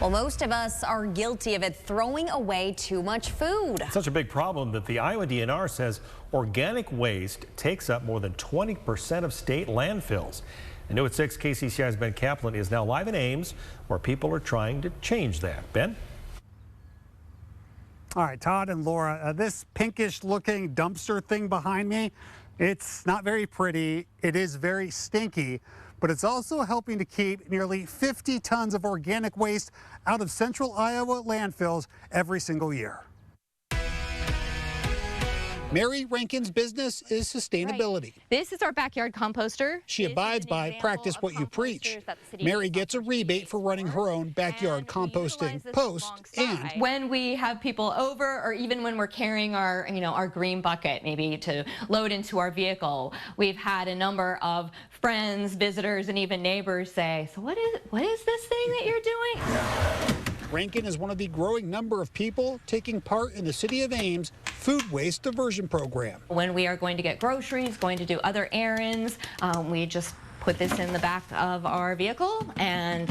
Well, most of us are guilty of it, throwing away too much food. It's such a big problem that the Iowa DNR says organic waste takes up more than 20% of state landfills. And New at 6, KCCI's Ben Kaplan is now live in Ames, where people are trying to change that. Ben? All right, Todd and Laura, this pinkish looking dumpster thing behind me, it's not very pretty. It is very stinky, but it's also helping to keep nearly 50 tons of organic waste out of central Iowa landfills every single year. Mary Rankin's business is sustainability. This is our backyard composter. She abides by practice what you preach. Mary gets a rebate for running her own backyard composting post, and when we have people over, or even when we're carrying our green bucket maybe to load into our vehicle, we've had a number of friends, visitors, and even neighbors say, "So what is this thing that you're doing?" Rankin is one of the growing number of people taking part in the City of Ames food waste diversion program. When we are going to get groceries, going to do other errands, we just put this in the back of our vehicle and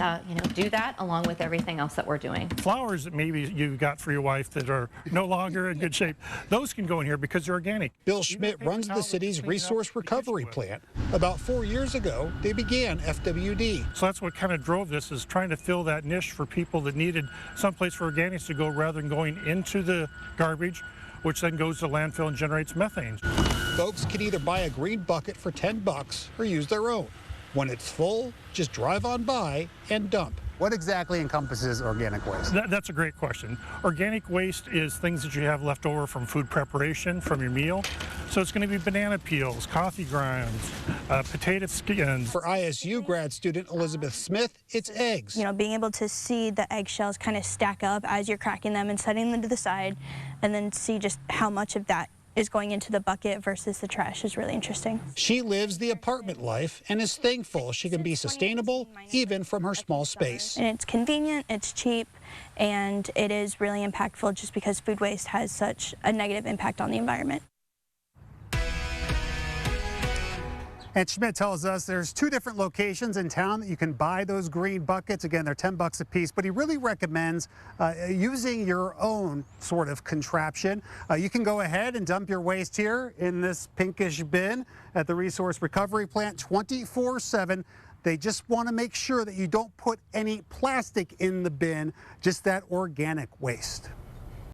do that along with everything else that we're doing. Flowers that maybe you've got for your wife that are no longer in good shape, those can go in here because they're organic. Bill Schmidt runs the city's resource recovery plant. About 4 years ago, they began FWD. So that's what kind of drove this, is trying to fill that niche for people that needed someplace for organics to go rather than going into the garbage, which then goes to landfill and generates methane. Folks can either buy a green bucket for $10 or use their own. When it's full, just drive on by and dump. What exactly encompasses organic waste? That's a great question. Organic waste is things that you have left over from food preparation, from your meal. So it's going to be banana peels, coffee grounds, potato skins. For ISU grad student Elizabeth Smith, it's eggs. Being able to see the eggshells kind of stack up as you're cracking them and setting them to the side, and then see just how much of that is going into the bucket versus the trash is really interesting. She lives the apartment life and is thankful she can be sustainable even from her small space. And it's convenient, it's cheap, and it is really impactful just because food waste has such a negative impact on the environment. And Schmidt tells us there's 2 different locations in town that you can buy those green buckets. Again, they're $10 a piece, but he really recommends using your own sort of contraption. You can go ahead and dump your waste here in this pinkish bin at the Resource Recovery Plant 24/7. They just want to make sure that you don't put any plastic in the bin, just that organic waste.